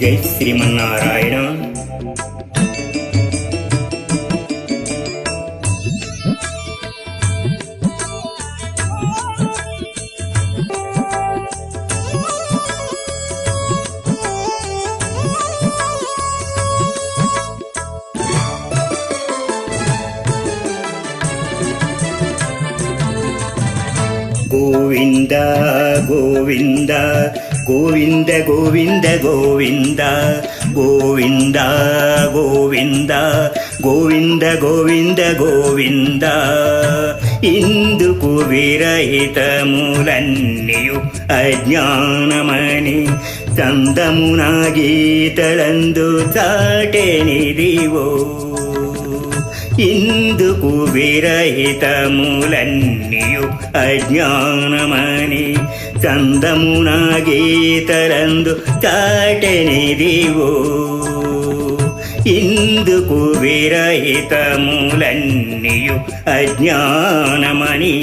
జై శ్రీమన్నారాయణ. గోవింద గోవింద గోవింద గోవింద గోవింద గోవింద గోవింద గోవింద గోవింద గోవింద. ఇందుకు విరహితములన్నీయు అజ్ఞానమని చందమున గీతలందు చాటెనిదివో. ఇందుకు విరహితములన్నీయు అజ్ఞానమని చందమున గీతలందు చాటెనిదివో. ఇందుకు విరహితములన్నీయు అజ్ఞానమని.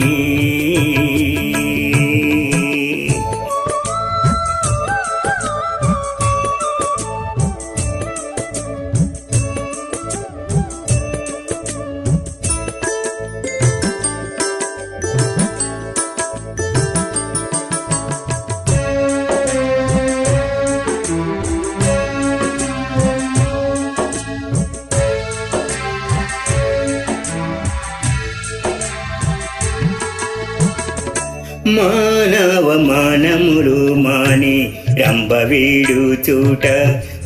మానవ మానములు మాని రంభవీడు చూట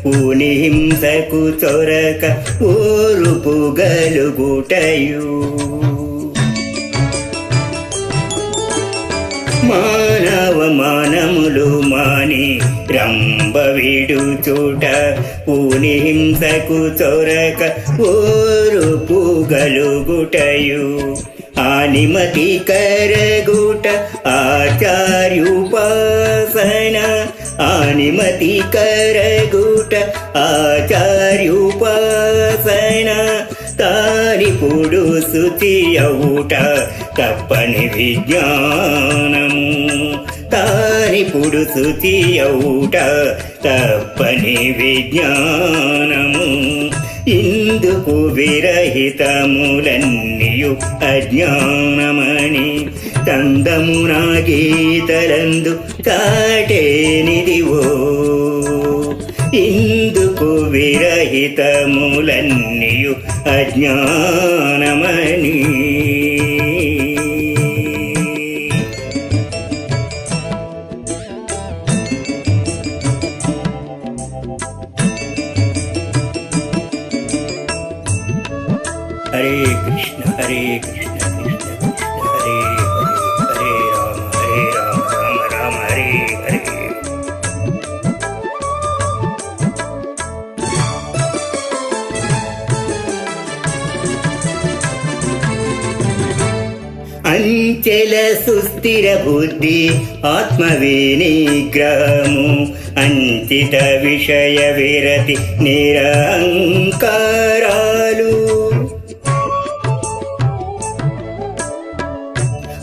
పూని హింసకు చొరక ఊరుపు గలుగుటయు. మానవ మానములు మాని రంభవీడు చూట పూని హింసకు చొరక ఊరుపు గలుగుటయు. ఆనిమతి కరగుట ఆచార్యుపాసన. ఆనిమతి కరగుట ఆచార్యుపాసన. తానిపుడు శుచి అవుట తప్పని విజ్ఞానము. తానిపుడు శుచి అవుట తప్పని విజ్ఞానము. ఇందుకు విరహితములన్నీయు అజ్ఞానమని చందమున గీతలందు చాటెనిదివో. ఇందుకు విరహితములన్నీయు అజ్ఞానమని. హరే కృష్ణ హరే కృష్ణ కృష్ణ కృష్ణ హరే హరే. హరే రామ రామ రామ హరే హరే. అంచెల సుస్థిర బుద్ధి ఆత్మవినిగ్రహము. అంచిత విషయ విరతి నిరహంకారాలు.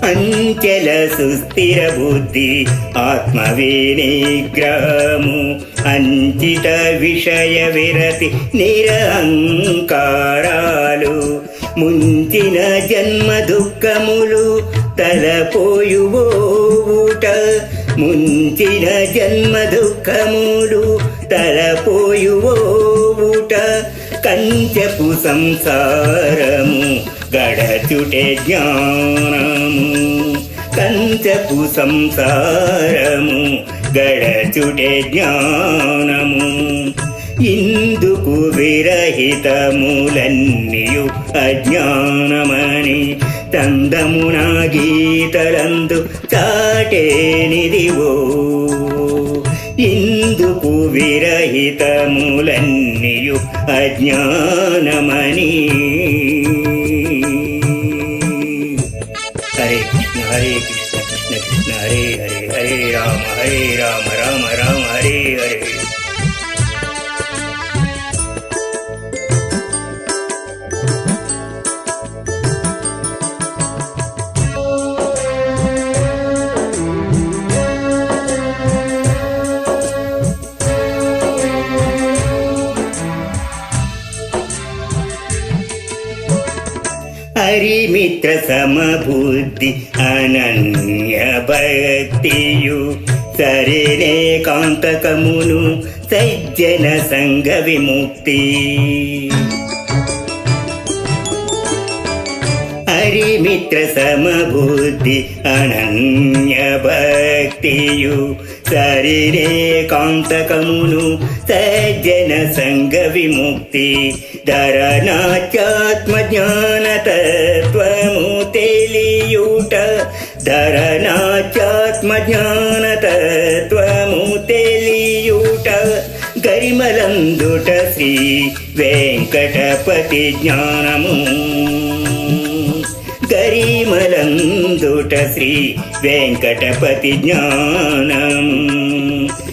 అంచెల సుస్థిర బుద్ధి ఆత్మవినిగ్రహము. అంచిత విషయ విరతి నిరహంకారాలు. ముంచిన జన్మ దుఃఖములు తలపోయువోవుట. ముంచిన జన్మ దుఃఖములు తలపోయువోవుట. కంచపు సంసారము గడచుటే జ్ఞానము. కంచపు సంసారము గడచుటే జ్ఞానము. ఇందుకు విరహితములన్నీయు అజ్ఞానమని చందమున గీతలందు చాటెనిదివో. ఇందుకు విరహితములన్నీయు అజ్ఞానమని. హరే కృష్ణ హరే కృష్ణ కృష్ణ కృష్ణ హరే హరే. హరే రామ రామ రామ హరే హరే. ಹರಿಮಿತ್ರ ಸಮಬುದ್ಧಿ ಅನನ್ಯ ಭಕ್ತಿಯು ಸರಿನೇ ಕಾಂತಕಮುನು ಸಜ್ಜನ ಸಂಘ ವಿಮುಕ್ತಿ. ಹರಿಮಿತ್ರ ಸಮಬುದ್ಧಿ ಅನನ್ಯ ಭಕ್ತಿಯು ಸರಿನೇ ಕಾಂತಕಮುನು ಸಜ್ಜನ ಸಂಘ ವಿಮುಕ್ತಿ. ಧರನಾಚಾತ್ಮ ಜ್ಞಾನ ತತ್ವಮು ತಿಳಿಯೂಟ, ಧರನಾಚಾತ್ಮ ಜ್ಞಾನ ತತ್ವಮು ತಿಳಿಯೂಟ. ಗರಿಮಲಂದುಟ ಶ್ರೀ ವೆಂಕಟಪತಿ ಜ್ಞಾನము, గరిమలందుట శ్రీ వెంకటపతి జ్ఞానం.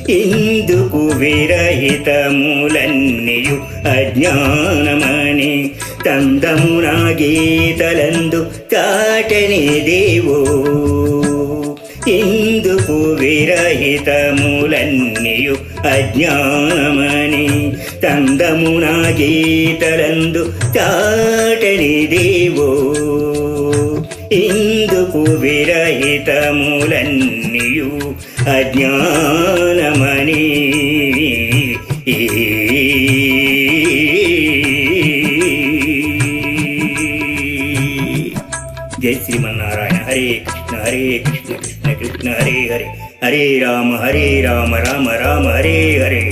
ఇందుకు విరహితములన్నీయు అజ్ఞానమని తందమునా గీతలందు చాటని దేవో. ఇందుకు విరహితములన్నీయు అజ్ఞానమని తందమునా గీతలందు చాటని దేవో. ఇందుకు విరహితములన్నీయు అజ్ఞానమని. జై శ్రీమన్నారాయణ. హరే కృష్ణ హరే కృష్ణ కృష్ణ కృష్ణ హరే హరే, హరే రామ రామ రామ హరే హరే.